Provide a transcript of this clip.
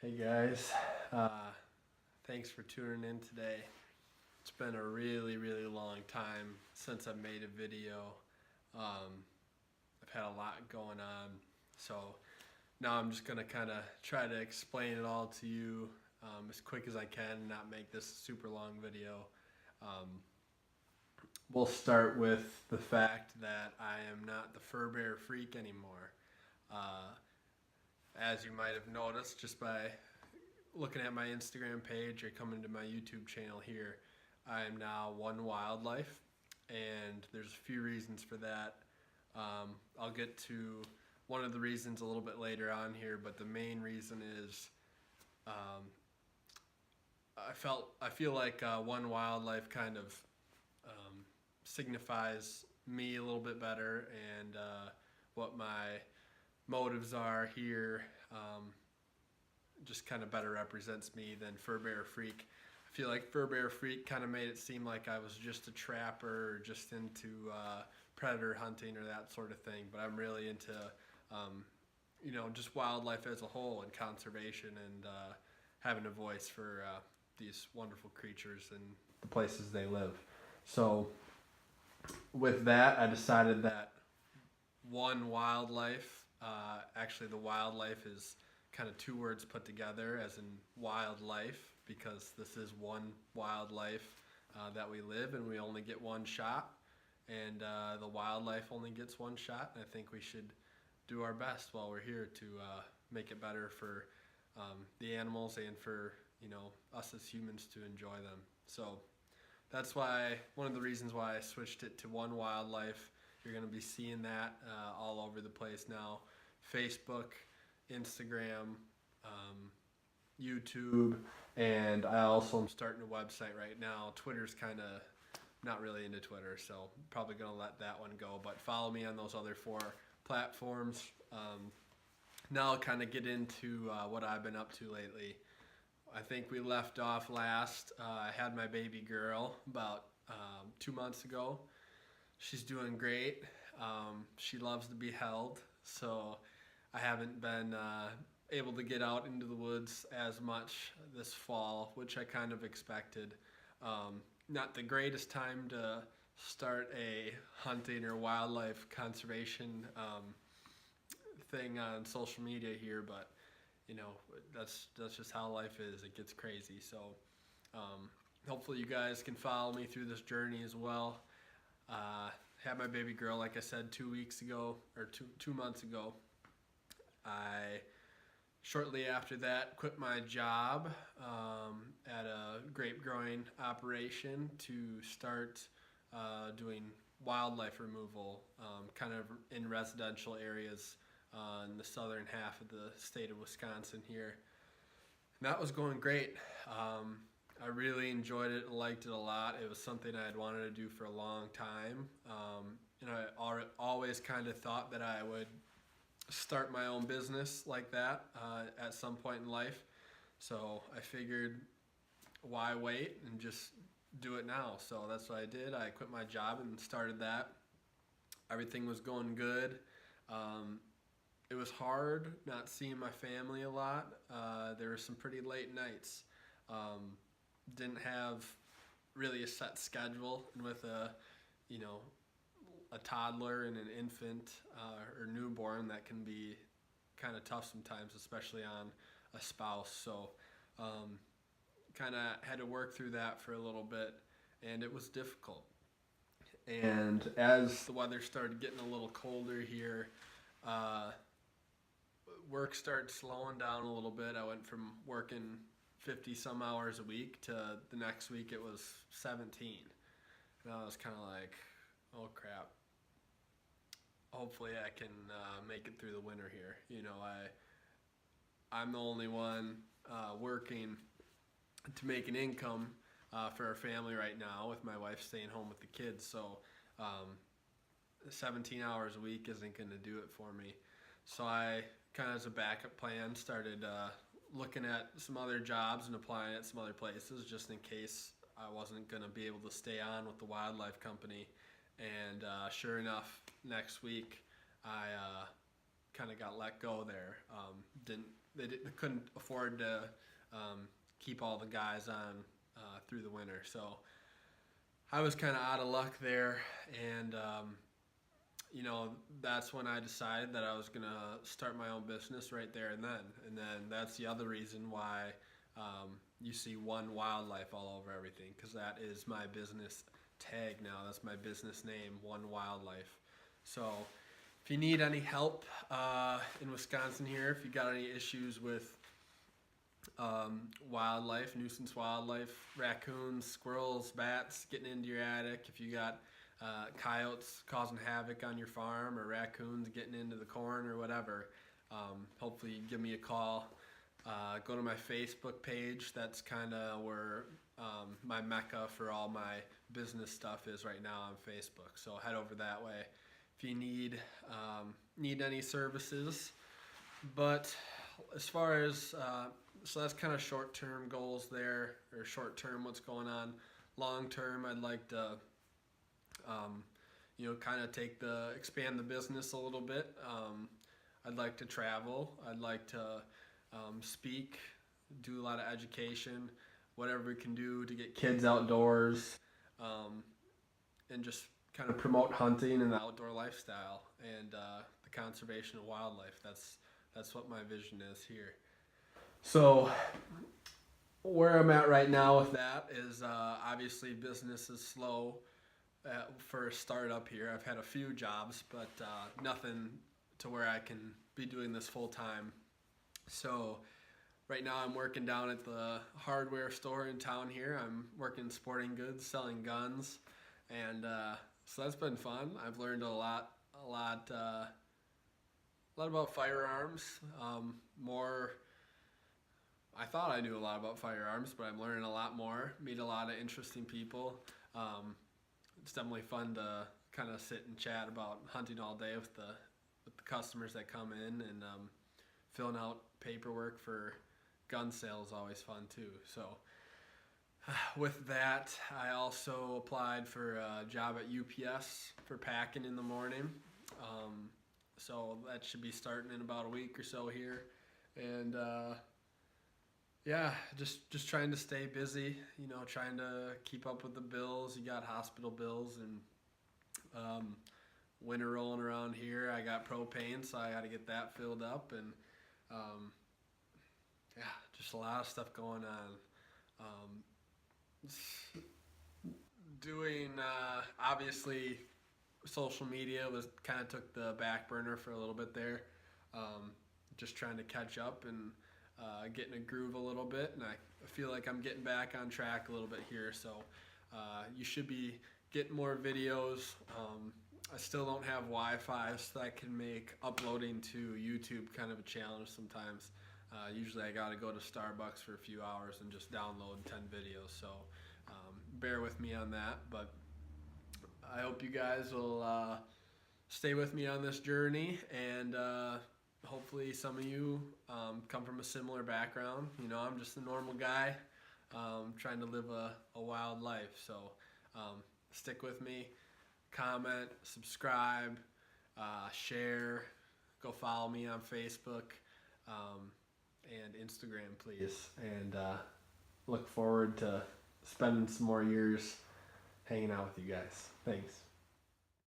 Hey guys, thanks for tuning in today. It's been a really long time since I made a video. I've had a lot going on, so now I'm just gonna kind of try to explain it all to you as quick as I can and not make this a super long video. Um, we'll start with the fact that I am not the fur bear freak anymore. Uh, as you might have noticed just by looking at my Instagram page or coming to my YouTube channel here, I am now WildLife, and there's a few reasons for that. I'll get to one of the reasons a little bit later on here, but the main reason is um, I feel like WildLife kind of signifies me a little bit better and what my motives are here. Just kind of better represents me than Fur Bear Freak. I feel like Fur Bear Freak kind of made it seem like I was just a trapper or just into predator hunting or that sort of thing, but I'm really into just wildlife as a whole and conservation and having a voice for these wonderful creatures and the places they live. So with that, I decided that WildLife, actually the wildlife is kind of two words put together as in wildlife, because this is one wildlife that we live and we only get one shot, and the wildlife only gets one shot, and I think we should do our best while we're here to make it better for the animals and for us as humans to enjoy them. So that's why one of the reasons why I switched it to WildLife. You're going to be seeing that all over the place now. Facebook, Instagram, YouTube, and I also am starting a website right now. Twitter's kind of not really into Twitter, so probably going to let that one go. But follow me on those other four platforms. Now I'll kind of get into what I've been up to lately. I think we left off last. I had my baby girl about 2 months ago. She's doing great. She loves to be held, so I haven't been able to get out into the woods as much this fall, which I kind of expected. Not the greatest time to start a hunting or wildlife conservation thing on social media here, but that's just how life is. It gets crazy. So hopefully you guys can follow me through this journey as well. Had my baby girl, like I said, 2 weeks ago, or two months ago. I, shortly after that, quit my job at a grape growing operation to start doing wildlife removal, kind of in residential areas in the southern half of the state of Wisconsin here. And that was going great. I really enjoyed it and liked it a lot. It was something I had wanted to do for a long time. And I always kind of thought that I would start my own business like that at some point in life. So I figured, why wait and just do it now? So that's what I did. I quit my job and started that. Everything was going good. It was hard not seeing my family a lot. There were some pretty late nights. Didn't have really a set schedule, and with a toddler and an infant or newborn, that can be kind of tough sometimes, especially on a spouse. So kind of had to work through that for a little bit, and it was difficult. And as the weather started getting a little colder here, work started slowing down a little bit. I went from working 50 some hours a week to the next week it was 17. And I was kind of like, oh crap. Hopefully I can make it through the winter here. I'm the only one working to make an income for our family right now, with my wife staying home with the kids. So 17 hours a week isn't going to do it for me. So I kind of, as a backup plan, started looking at some other jobs and applying at some other places just in case I wasn't going to be able to stay on with the wildlife company. And sure enough, next week I kind of got let go there. Didn't they couldn't afford to keep all the guys on through the winter. So I was kind of out of luck there, and that's when I decided that I was gonna start my own business right there and then. And then that's the other reason why you see WildLife all over everything, because that is my business tag now. That's my business name, WildLife. So if you need any help in Wisconsin here, if you got any issues with wildlife, nuisance wildlife, raccoons, squirrels, bats getting into your attic, if you got coyotes causing havoc on your farm, or raccoons getting into the corn or whatever, hopefully give me a call. Go to my Facebook page. That's kind of where my mecca for all my business stuff is right now, on Facebook. So head over that way if you need any services. But as far as so that's kind of short-term goals there, or short-term what's going on. Long-term, I'd like to kind of expand the business a little bit. I'd like to travel. I'd like to speak, do a lot of education, whatever we can do to get kids outdoors, and just kind of promote hunting and the outdoor lifestyle, and the conservation of wildlife. That's what my vision is here. So where I'm at right now with that is obviously business is slow for a startup here. I've had a few jobs, but nothing to where I can be doing this full time. So right now I'm working down at the hardware store in town here. I'm working sporting goods, selling guns, and so that's been fun. I've learned a lot about firearms. More, I thought I knew a lot about firearms, but I'm learning a lot more. Meet a lot of interesting people. It's definitely fun to kind of sit and chat about hunting all day with the customers that come in, and filling out paperwork for gun sales is always fun too. So with that, I also applied for a job at UPS for packing in the morning. So that should be starting in about a week or so here. And just trying to stay busy, trying to keep up with the bills. You got hospital bills, and winter rolling around here. I got propane, so I got to get that filled up, and just a lot of stuff going on. Doing obviously social media was kind of took the back burner for a little bit there. Just trying to catch up and get in a groove a little bit, and I feel like I'm getting back on track a little bit here. So you should be getting more videos. I still don't have Wi-Fi, so that can make uploading to YouTube kind of a challenge sometimes. Usually I gotta go to Starbucks for a few hours and just download 10 videos, so bear with me on that. But I hope you guys will stay with me on this journey, and hopefully some of you come from a similar background. I'm just a normal guy trying to live a wild life. So stick with me, comment, subscribe, share, go follow me on Facebook and Instagram, please. And look forward to spending some more years hanging out with you guys. Thanks.